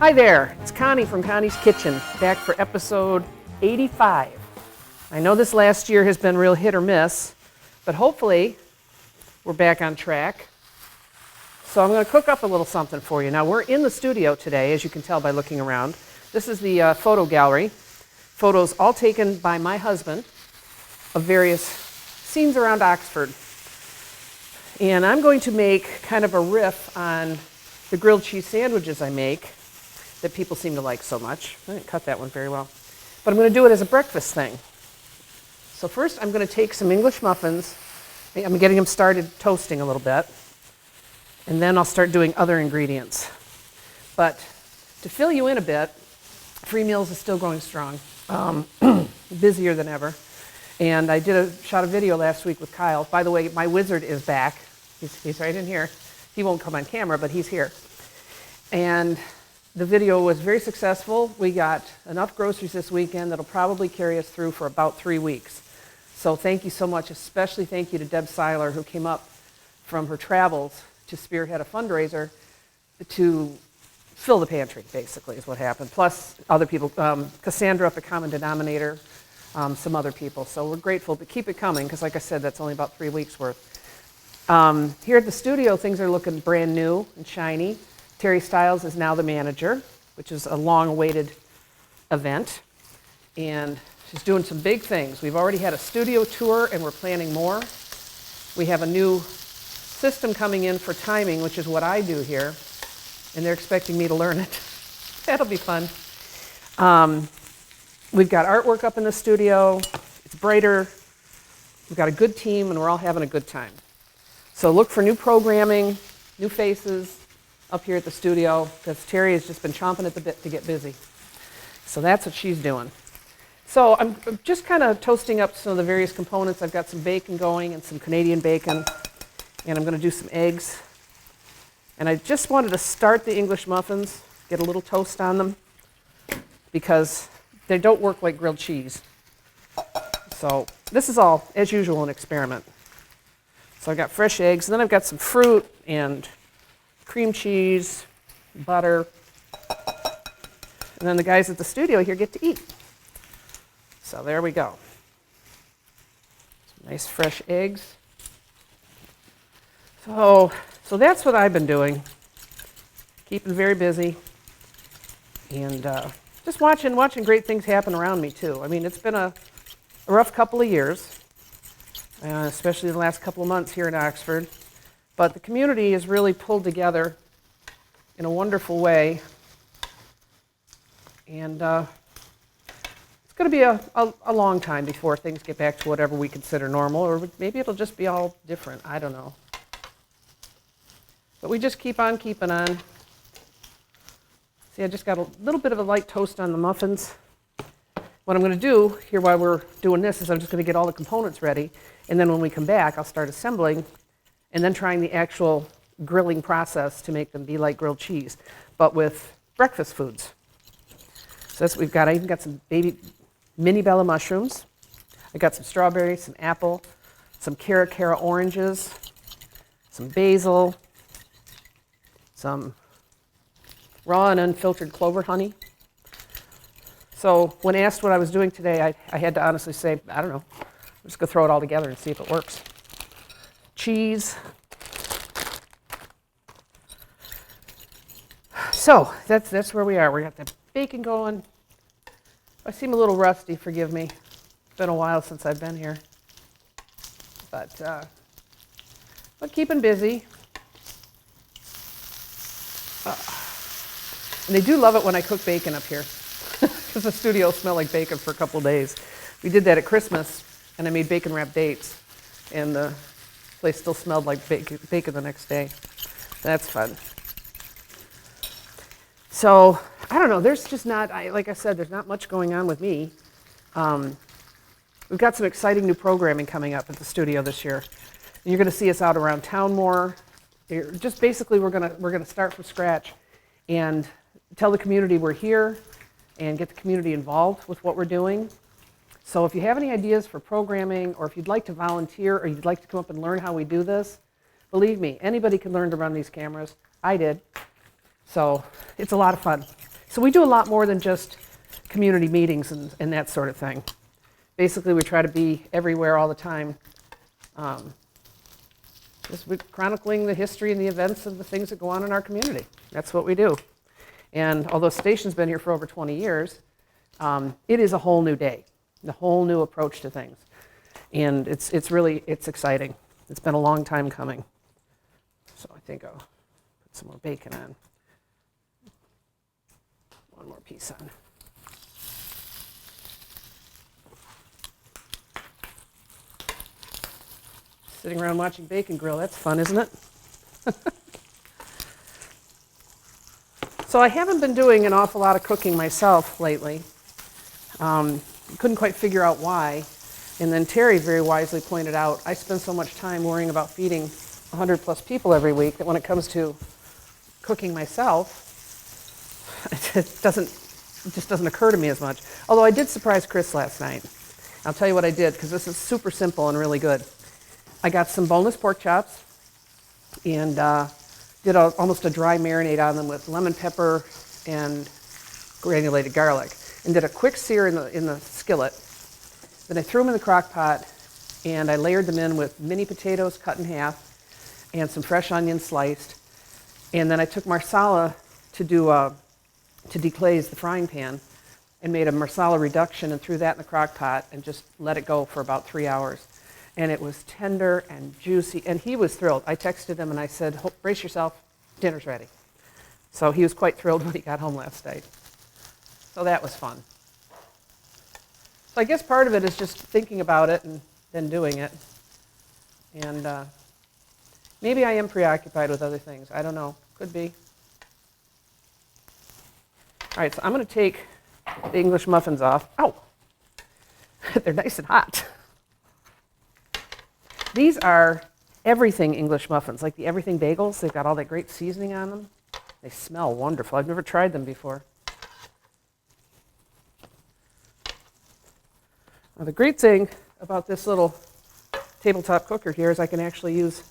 Hi there, it's Connie from Connie's Kitchen, back for episode 85. I know this last year has been real hit or miss, but hopefully we're back on track. So I'm going to cook up a little something for you. Now we're in the studio today, as you can tell by looking around. This is the photo gallery. Photos all taken by my husband of various scenes around Oxford. And I'm going to make kind of a riff on the grilled cheese sandwiches I make that people seem to like so much. I didn't cut that one very well. But I'm going to do it as a breakfast thing. So first I'm going to take some English muffins. I'm getting them started toasting a little bit. And then I'll start doing other ingredients. But to fill you in a bit, Free Meals is still going strong. Busier than ever. And I shot a video last week with Kyle. By the way, my wizard is back. He's right in here. He won't come on camera, but he's here. And the video was very successful. We got enough groceries this weekend that'll probably carry us through for about 3 weeks. So thank you so much, especially thank you to Deb Seiler, who came up from her travels to spearhead a fundraiser to fill the pantry, basically, is what happened. Plus other people, Cassandra up at Common Denominator, some other people. So we're grateful, but keep it coming, because like I said, that's only about 3 weeks worth. Here at the studio, things are looking brand new and shiny. Terry Stiles is now the manager, which is a long-awaited event, and she's doing some big things. We've already had a studio tour, and we're planning more. We have a new system coming in for timing, which is what I do here, and they're expecting me to learn it. That'll be fun. We've got artwork up in the studio. It's brighter. We've got a good team, and we're all having a good time. So look for new programming, new faces, up here at the studio, because Terry has just been chomping at the bit to get busy. So that's what she's doing. So I'm just kind of toasting up some of the various components. I've got some bacon going and some Canadian bacon, and I'm going to do some eggs. And I just wanted to start the English muffins, get a little toast on them, because they don't work like grilled cheese. So this is all, as usual, an experiment. So I've got fresh eggs, and then I've got some fruit and cream cheese, butter, and then the guys at the studio here get to eat. So there we go. Some nice fresh eggs. So that's what I've been doing. Keeping very busy, and just watching great things happen around me too. I mean, it's been a rough couple of years, especially the last couple of months here in Oxford. But the community is really pulled together in a wonderful way. And it's going to be a long time before things get back to whatever we consider normal, or maybe it'll just be all different. I don't know. But we just keep on keeping on. See, I just got a little bit of a light toast on the muffins. What I'm going to do here while we're doing this is I'm just going to get all the components ready, and then when we come back, I'll start assembling and then trying the actual grilling process to make them be like grilled cheese, but with breakfast foods. So that's what we've got. I even got some baby mini bella mushrooms. I got some strawberries, some apple, some cara oranges, some basil, some raw and unfiltered clover honey. So when asked what I was doing today, I had to honestly say, I don't know. I'm just going to throw it all together and see if it works. Cheese. So that's where we are. We got the bacon going. I seem a little rusty, forgive me. It's been a while since I've been here. But keeping busy. And they do love it when I cook bacon up here, because the studio will smell like bacon for a couple of days. We did that at Christmas, and I made bacon wrapped dates, and the place still smelled like bacon the next day. That's fun. So, I don't know, there's just not, like I said, there's not much going on with me. We've got some exciting new programming coming up at the studio this year. And you're going to see us out around town more. Just basically, we're going to start from scratch and tell the community we're here and get the community involved with what we're doing. So if you have any ideas for programming, or if you'd like to volunteer, or you'd like to come up and learn how we do this, believe me, anybody can learn to run these cameras. I did. So it's a lot of fun. So we do a lot more than just community meetings and that sort of thing. Basically, we try to be everywhere all the time. Just chronicling the history and the events of the things that go on in our community. That's what we do. And although the station's been here for over 20 years, it is a whole new day, a whole new approach to things. And it's exciting. It's been a long time coming. So I think I'll put some more bacon on. One more piece on. Sitting around watching bacon grill, that's fun, isn't it? So I haven't been doing an awful lot of cooking myself lately. Couldn't quite figure out why. And then Terry very wisely pointed out, I spend so much time worrying about feeding 100 plus people every week that when it comes to cooking myself, it just doesn't occur to me as much. Although I did surprise Chris last night. I'll tell you what I did, because this is super simple and really good. I got some boneless pork chops and did almost a dry marinade on them with lemon pepper and granulated garlic, and did a quick sear in the skillet. Then I threw them in the crock pot, and I layered them in with mini potatoes cut in half and some fresh onions sliced. And then I took marsala to deglaze the frying pan and made a marsala reduction and threw that in the crock pot and just let it go for about 3 hours. And it was tender and juicy, and he was thrilled. I texted him and I said, brace yourself, dinner's ready. So he was quite thrilled when he got home last night. So that was fun. So I guess part of it is just thinking about it and then doing it. And maybe I am preoccupied with other things. I don't know. Could be. All right, so I'm going to take the English muffins off. Ow! They're nice and hot. These are everything English muffins, like the everything bagels. They've got all that great seasoning on them. They smell wonderful. I've never tried them before. Now, the great thing about this little tabletop cooker here is I can actually use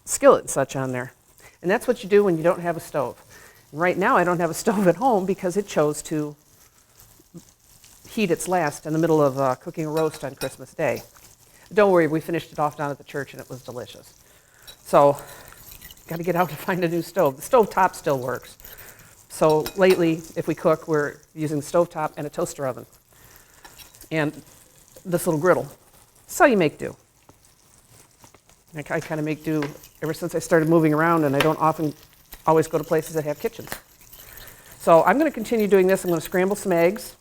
skillet and such on there. And that's what you do when you don't have a stove. And right now I don't have a stove at home because it chose to heat its last in the middle of cooking a roast on Christmas Day. Don't worry, we finished it off down at the church and it was delicious. So, got to get out to find a new stove. The stove top still works. So lately, if we cook, we're using the stove top and a toaster oven. And this little griddle. So you make do. I kind of make do ever since I started moving around, and I don't always go to places that have kitchens. So I'm going to continue doing this. I'm going to scramble some eggs.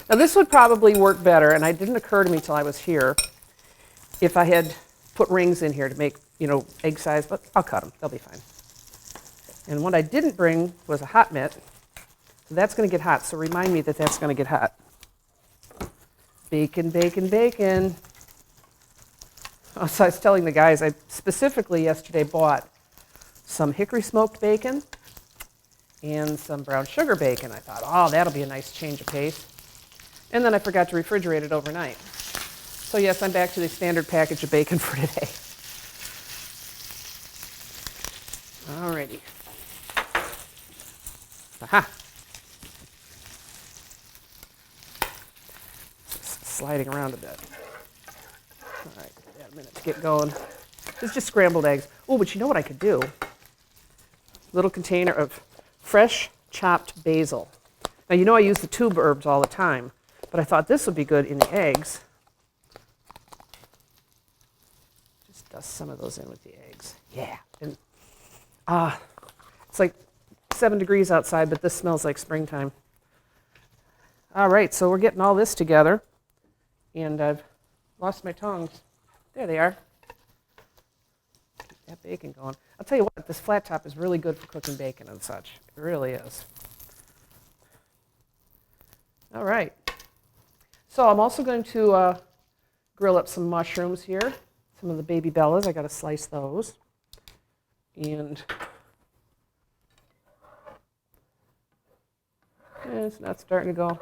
Now this would probably work better, and it didn't occur to me till I was here, if I had put rings in here to make, egg size, but I'll cut them. They'll be fine. And what I didn't bring was a hot mitt. So that's going to get hot, so remind me that that's going to get hot. Bacon, bacon, bacon. So I was telling the guys, I specifically yesterday bought some hickory smoked bacon and some brown sugar bacon. I thought, oh, that'll be a nice change of pace. And then I forgot to refrigerate it overnight. So yes, I'm back to the standard package of bacon for today. Alrighty. Aha. Sliding around a bit. All right, give that a minute to get going. It's just scrambled eggs. Oh, but you know what I could do? Little container of fresh chopped basil. Now, I use the tube herbs all the time, but I thought this would be good in the eggs. Just dust some of those in with the eggs. Yeah. And it's like 7 degrees outside, but this smells like springtime. All right, so we're getting all this together. And I've lost my tongs. There they are. Keep that bacon going. I'll tell you what, this flat top is really good for cooking bacon and such. It really is. All right. So I'm also going to grill up some mushrooms here. Some of the baby bellas. I got to slice those. And it's not starting to go.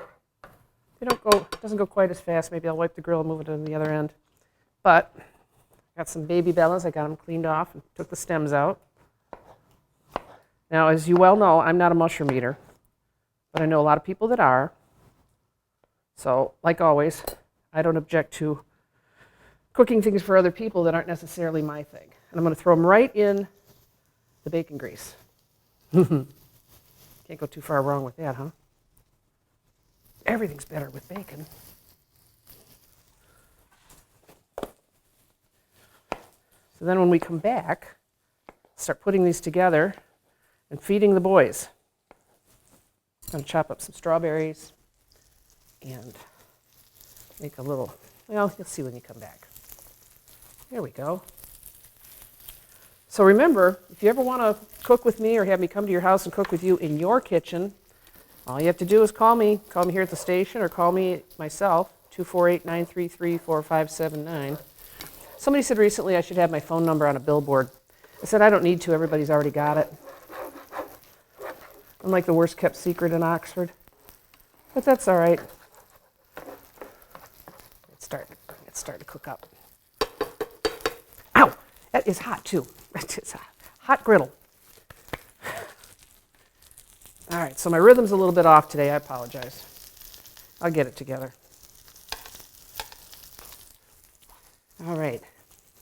It doesn't go quite as fast. Maybe I'll wipe the grill and move it to the other end. But I got some baby bellas. I got them cleaned off and took the stems out. Now, as you well know, I'm not a mushroom eater, but I know a lot of people that are. So, like always, I don't object to cooking things for other people that aren't necessarily my thing. And I'm going to throw them right in the bacon grease. Can't go too far wrong with that, huh? Everything's better with bacon. So then when we come back, start putting these together and feeding the boys. I'm going to chop up some strawberries and make a little, well, you'll see when you come back. There we go. So remember, if you ever want to cook with me or have me come to your house and cook with you in your kitchen, all you have to do is call me. Call me here at the station or call me myself, 248-933-4579. Somebody said recently I should have my phone number on a billboard. I said I don't need to, everybody's already got it. I'm like the worst kept secret in Oxford. But that's all right. It's starting to cook up. Ow! That is hot too. It's a hot griddle. All right, so my rhythm's a little bit off today. I apologize. I'll get it together. All right.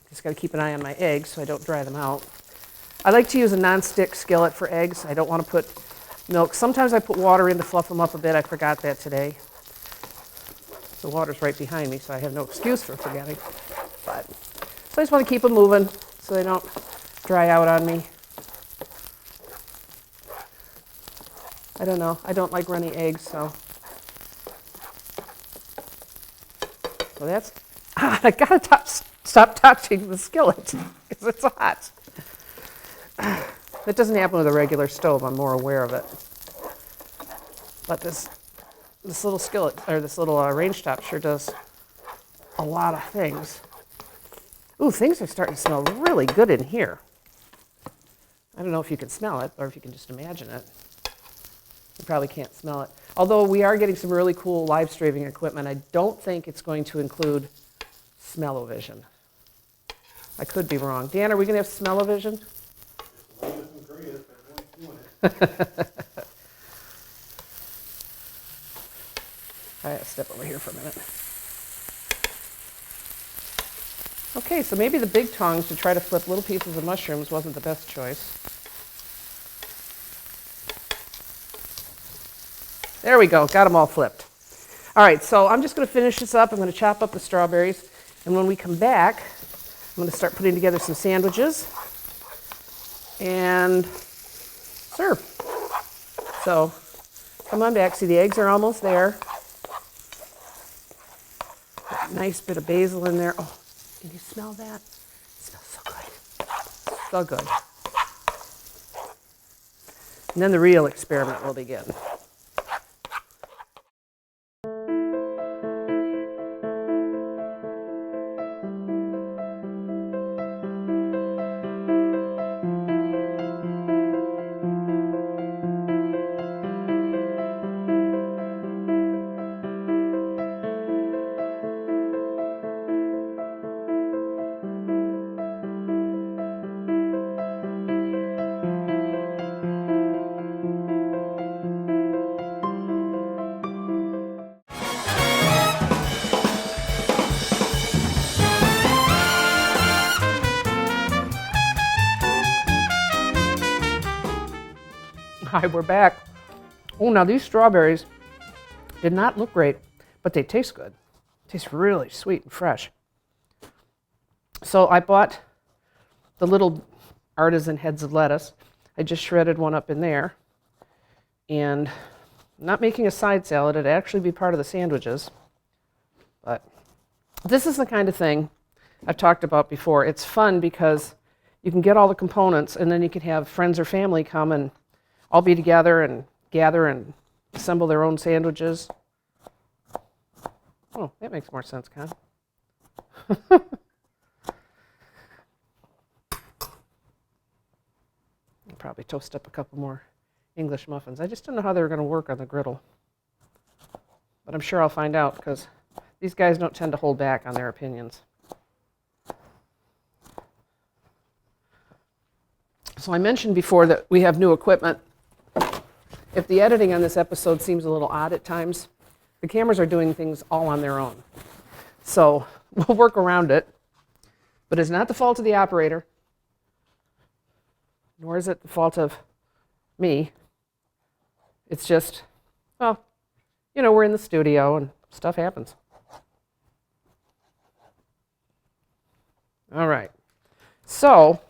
Just got to keep an eye on my eggs so I don't dry them out. I like to use a non-stick skillet for eggs. I don't want to put milk. Sometimes I put water in to fluff them up a bit. I forgot that today. The water's right behind me, so I have no excuse for forgetting. But so I just want to keep them moving so they don't dry out on me. I don't know. I don't like runny eggs, so that's. I gotta stop touching the skillet because it's hot. That doesn't happen with a regular stove. I'm more aware of it. But this little skillet or this little range top sure does a lot of things. Ooh, things are starting to smell really good in here. I don't know if you can smell it or if you can just imagine it. You probably can't smell it. Although we are getting some really cool live streaming equipment, I don't think it's going to include smell-o-vision. I could be wrong. Dan, are we going to have smell-o-vision? I have to step over here for a minute. Okay, so maybe the big tongs to try to flip little pieces of mushrooms wasn't the best choice. There we go, got them all flipped. All right, so I'm just going to finish this up. I'm going to chop up the strawberries, and when we come back, I'm going to start putting together some sandwiches and serve. So come on back. See, the eggs are almost there. Nice bit of basil in there. Oh, can you smell that? It smells so good. So good. And then the real experiment will begin. Hi, we're back. Oh, now these strawberries did not look great, but they taste good. Taste really sweet and fresh. So I bought the little artisan heads of lettuce. I just shredded one up in there. And I'm not making a side salad. It'd actually be part of the sandwiches. But this is the kind of thing I've talked about before. It's fun because you can get all the components and then you can have friends or family come and all be together and gather and assemble their own sandwiches. Oh, that makes more sense, Con. I'll probably toast up a couple more English muffins. I just don't know how they were going to work on the griddle. But I'm sure I'll find out because these guys don't tend to hold back on their opinions. So I mentioned before that we have new equipment. If the editing on this episode seems a little odd at times, the cameras are doing things all on their own. So we'll work around it, but it's not the fault of the operator, nor is it the fault of me. It's just, well, you know, we're in the studio and stuff happens. All right, so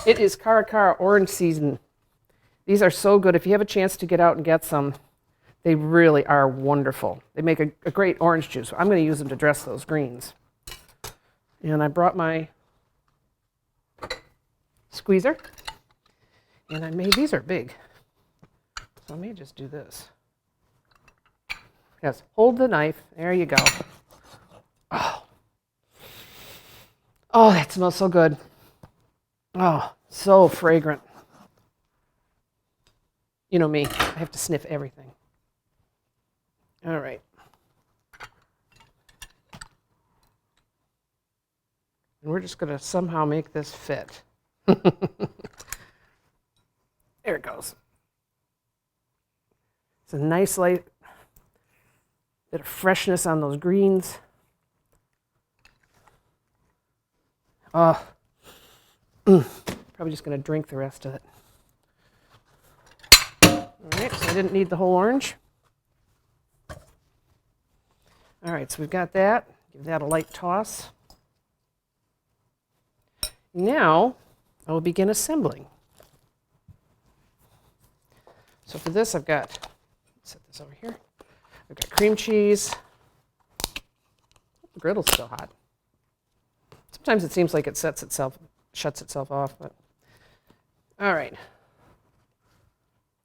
it is Cara Cara orange season. These are so good. If you have a chance to get out and get some, they really are wonderful. They make a great orange juice. I'm going to use them to dress those greens. And I brought my squeezer, and I made, these are big, so I may just do this. Yes, hold the knife. There you go. Oh, that smells so good. Oh, so fragrant. You know me, I have to sniff everything. All right. And we're just going to somehow make this fit. There it goes. It's a nice light bit of freshness on those greens. Probably just going to drink the rest of it. All right, so I didn't need the whole orange. All right, so we've got that. Give that a light toss. Now, I will begin assembling. So for this, I've got, set this over here. I've got cream cheese. The griddle's still hot. Sometimes it seems like it shuts itself off, but all right.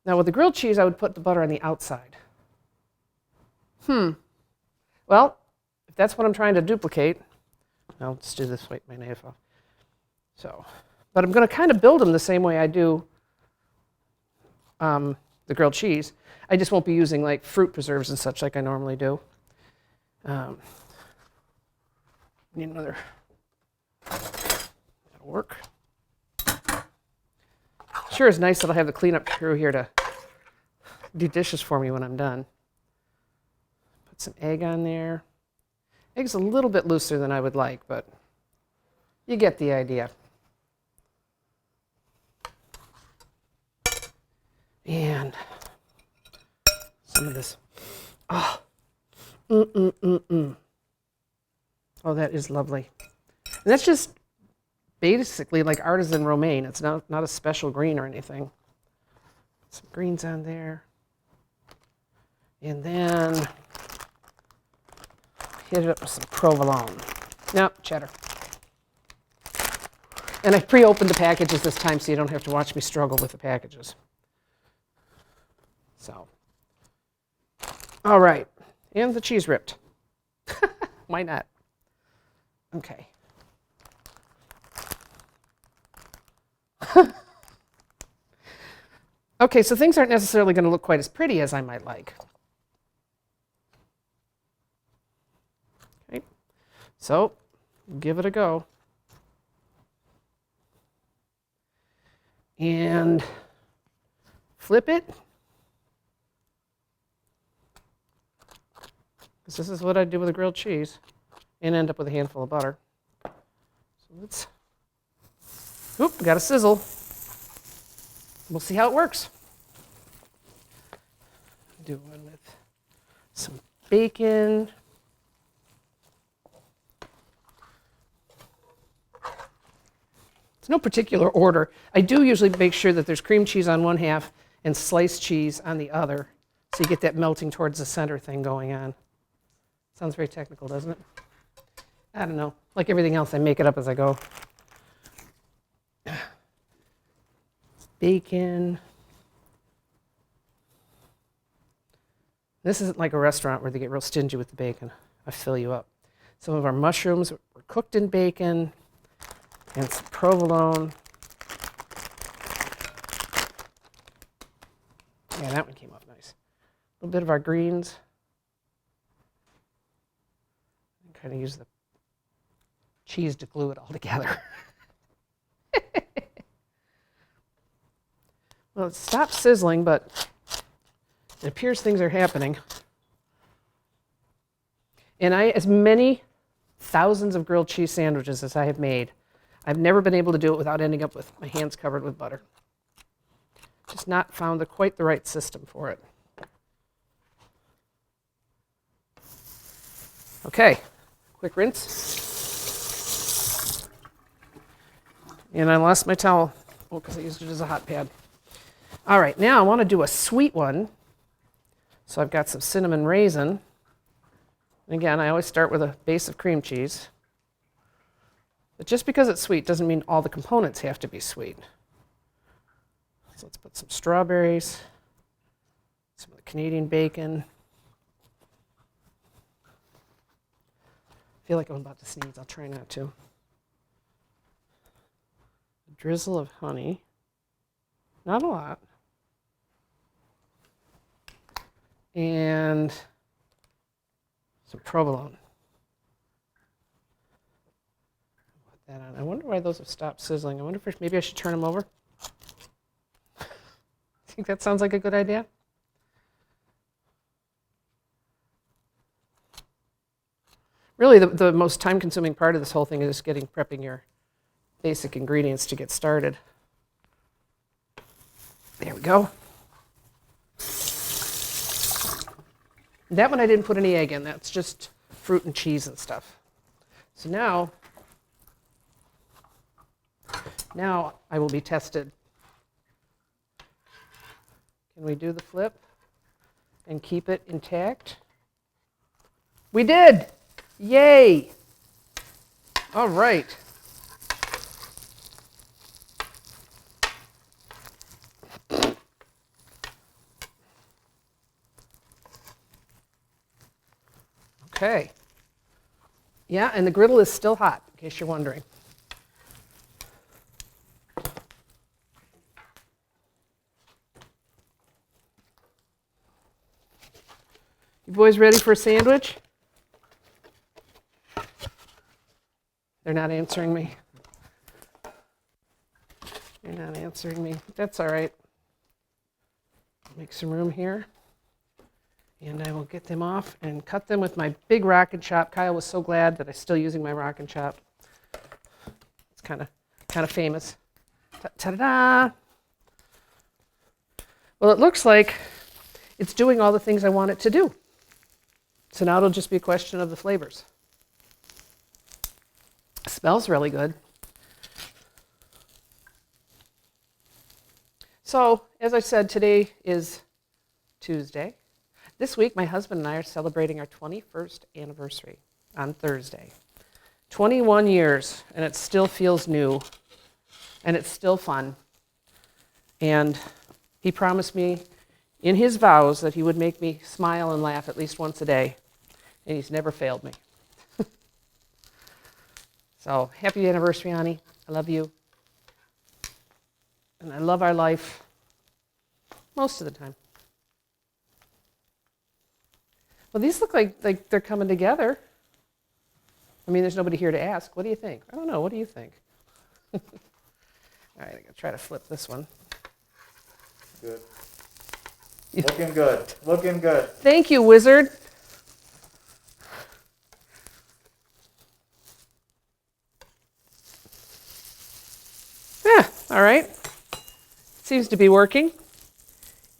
Now with the grilled cheese, I would put the butter on the outside. Well, if that's what I'm trying to duplicate, I'll just do this, wipe my knife off. So, but I'm going to kind of build them the same way I do the grilled cheese. I just won't be using like fruit preserves and such like I normally do. Need another. That'll work. Sure is nice that I'll have the cleanup crew here to do dishes for me when I'm done. Put some egg on there. Egg's a little bit looser than I would like, but you get the idea. And some of this. Oh, Oh, that is lovely. And that's just basically like artisan romaine. It's not a special green or anything. Some greens on there. And then hit it up with some provolone. No, cheddar. And I pre-opened the packages this time so you don't have to watch me struggle with the packages. So, all right. And the cheese ripped. Why not? Okay. Okay, so things aren't necessarily going to look quite as pretty as I might like. Okay, so give it a go. And flip it. Because this is what I do with a grilled cheese. And end up with a handful of butter. So let's, oop, got a sizzle. We'll see how it works. Do one with some bacon. It's no particular order. I do usually make sure that there's cream cheese on one half and sliced cheese on the other, so you get that melting towards the center thing going on. Sounds very technical, doesn't it? I don't know. Like everything else, I make it up as I go. Bacon. This isn't like a restaurant where they get real stingy with the bacon. I fill you up. Some of our mushrooms were cooked in bacon, and some provolone. Yeah, that one came up nice. A little bit of our greens. Kind of use the cheese to glue it all together. Well, it stopped sizzling, but it appears things are happening. And as many thousands of grilled cheese sandwiches as I have made, I've never been able to do it without ending up with my hands covered with butter. Just not found quite the right system for it. Okay, quick rinse. And I lost my towel, because I used it as a hot pad. All right, now I want to do a sweet one. So I've got some cinnamon raisin. And again, I always start with a base of cream cheese. But just because it's sweet doesn't mean all the components have to be sweet. So let's put some strawberries, some of the Canadian bacon. I feel like I'm about to sneeze. I'll try not to. A drizzle of honey. Not a lot. And some provolone. Put that on. I wonder why those have stopped sizzling. I wonder if maybe I should turn them over. Think that sounds like a good idea? Really, the most time-consuming part of this whole thing is just prepping your basic ingredients to get started. There we go. That one I didn't put any egg in. That's just fruit and cheese and stuff. So now I will be tested. Can we do the flip and keep it intact? We did! Yay! All right. Okay. Yeah, and the griddle is still hot, in case you're wondering. You boys ready for a sandwich? They're not answering me. They're not answering me. That's all right. Make some room here. And I will get them off and cut them with my big rock and chop. Kyle was so glad that I'm still using my rock and chop. It's kind of famous. Ta-da! Well, it looks like it's doing all the things I want it to do. So now it'll just be a question of the flavors. It smells really good. So, as I said, today is Tuesday. This week, my husband and I are celebrating our 21st anniversary on Thursday. 21 years, and it still feels new, and it's still fun. And he promised me in his vows that he would make me smile and laugh at least once a day, and he's never failed me. So, happy anniversary, honey. I love you. And I love our life most of the time. Well, these look like they're coming together. I mean, there's nobody here to ask. What do you think? I don't know. What do you think? All right, I'm going to try to flip this one. Good. Looking good. Looking good. Thank you, wizard. Yeah, all right. Seems to be working.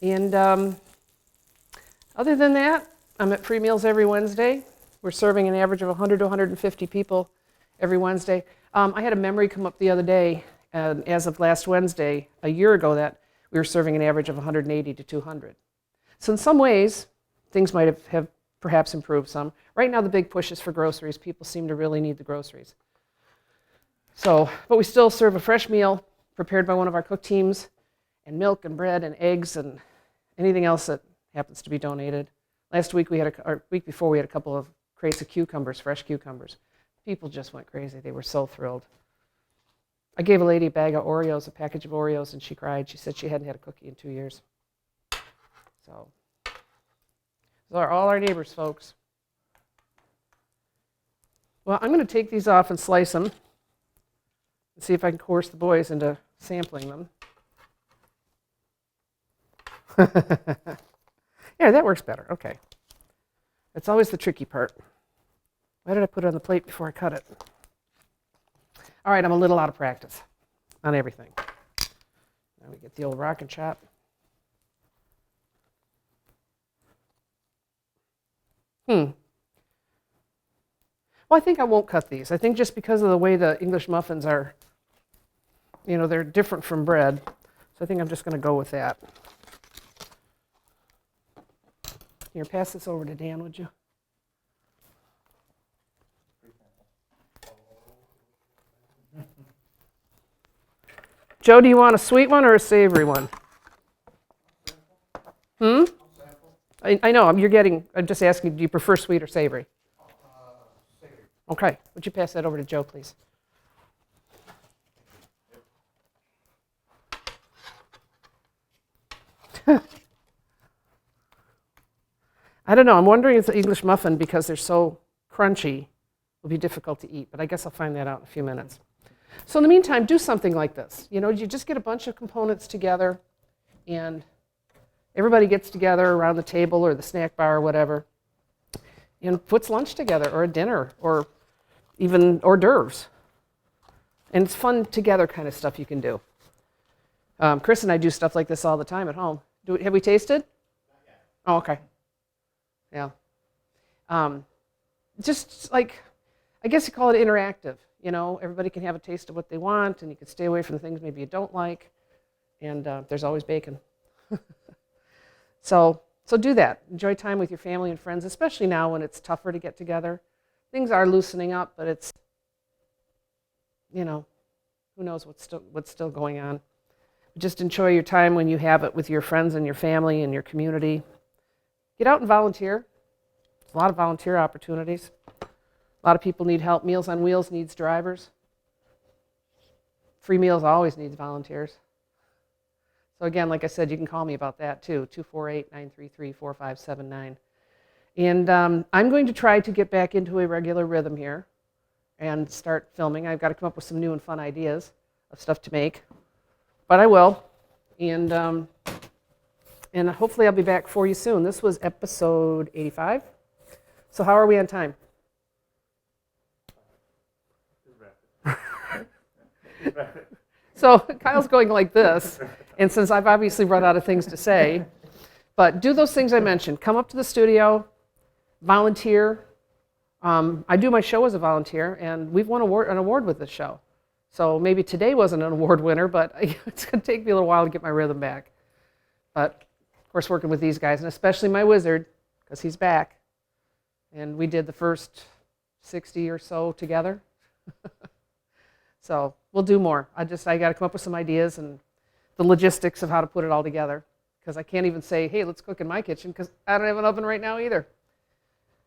And other than that, I'm at free meals every Wednesday. We're serving an average of 100 to 150 people every Wednesday. I had a memory come up the other day, and as of last Wednesday, a year ago, that we were serving an average of 180 to 200. So in some ways, things might have perhaps improved some. Right now, the big push is for groceries. People seem to really need the groceries. So, but we still serve a fresh meal prepared by one of our cook teams, and milk and bread and eggs and anything else that happens to be donated. Last week or week before, we had a couple of crates of cucumbers, fresh cucumbers. People just went crazy. They were so thrilled. I gave a lady a bag of Oreos, a package of Oreos, and she cried. She said she hadn't had a cookie in 2 years. So, those are all our neighbors, folks. Well, I'm going to take these off and slice them and see if I can coerce the boys into sampling them. Yeah, that works better. Okay. It's always the tricky part. Why did I put it on the plate before I cut it? All right, I'm a little out of practice on everything. Now we get the old rock and chop. Well, I think I won't cut these. I think just because of the way the English muffins are, they're different from bread. So I think I'm just going to go with that. Here, pass this over to Dan, would you? Joe, do you want a sweet one or a savory one? I know, I'm just asking, do you prefer sweet or savory? Savory. Okay, would you pass that over to Joe, please? I don't know, I'm wondering if the English muffin, because they're so crunchy, will be difficult to eat, but I guess I'll find that out in a few minutes. So in the meantime, do something like this. You just get a bunch of components together, and everybody gets together around the table or the snack bar or whatever, and puts lunch together, or a dinner, or even hors d'oeuvres. And it's fun together kind of stuff you can do. Chris and I do stuff like this all the time at home. Have we tasted? Not yet. Oh, okay. Yeah. Just like, I guess you call it interactive. Everybody can have a taste of what they want, and you can stay away from the things maybe you don't like. And there's always bacon. So do that. Enjoy time with your family and friends, especially now when it's tougher to get together. Things are loosening up, but it's, who knows what's still going on. Just enjoy your time when you have it with your friends and your family and your community. Get out and volunteer. There's a lot of volunteer opportunities. A lot of people need help. Meals on Wheels needs drivers. Free Meals always needs volunteers. So again, like I said, you can call me about that too, 248-933-4579. And I'm going to try to get back into a regular rhythm here and start filming. I've got to come up with some new and fun ideas of stuff to make, but I will. And hopefully I'll be back for you soon. This was episode 85. So how are we on time? So Kyle's going like this, and since I've obviously run out of things to say, but do those things I mentioned. Come up to the studio, volunteer. I do my show as a volunteer, and we've won an award with this show. So maybe today wasn't an award winner, but it's going to take me a little while to get my rhythm back. But of course, working with these guys, and especially my wizard, because he's back. And we did the first 60 or so together. So we'll do more. I got to come up with some ideas and the logistics of how to put it all together, because I can't even say, hey, let's cook in my kitchen, because I don't have an oven right now either.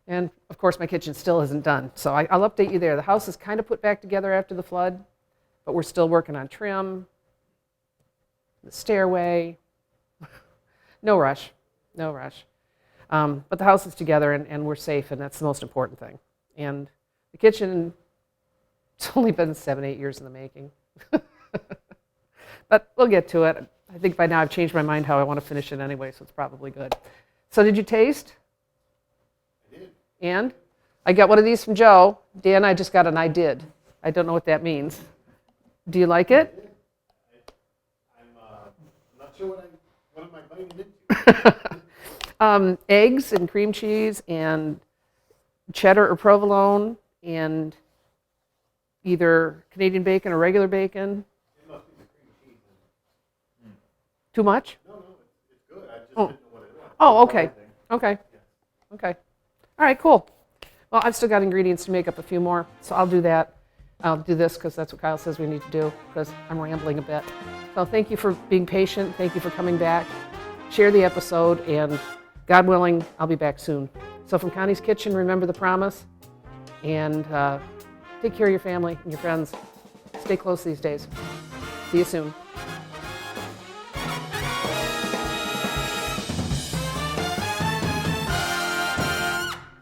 And of course, my kitchen still isn't done. So I'll update you there. The house is kind of put back together after the flood, but we're still working on trim, the stairway. No rush. But the house is together, and we're safe, and that's the most important thing. And the kitchen, it's only been 7-8 years in the making. But we'll get to it. I think by now I've changed my mind how I want to finish it anyway, so it's probably good. So did you taste? I did. And? I got one of these from Joe. Dan, I just got an I did. I don't know what that means. Do you like it? I'm not sure what am I biting into. Eggs and cream cheese and cheddar or provolone and either Canadian bacon or regular bacon. It must be the cream cheese. Too much? No, it's good. I just Oh. didn't know what it was. Oh, okay. Okay. Yeah. Okay. All right, cool. Well, I've still got ingredients to make up a few more, so I'll do that. I'll do this because that's what Kyle says we need to do, because I'm rambling a bit. So thank you for being patient. Thank you for coming back. Share the episode, and God willing, I'll be back soon. So from Connie's Kitchen, remember the promise, and take care of your family and your friends. Stay close these days. See you soon.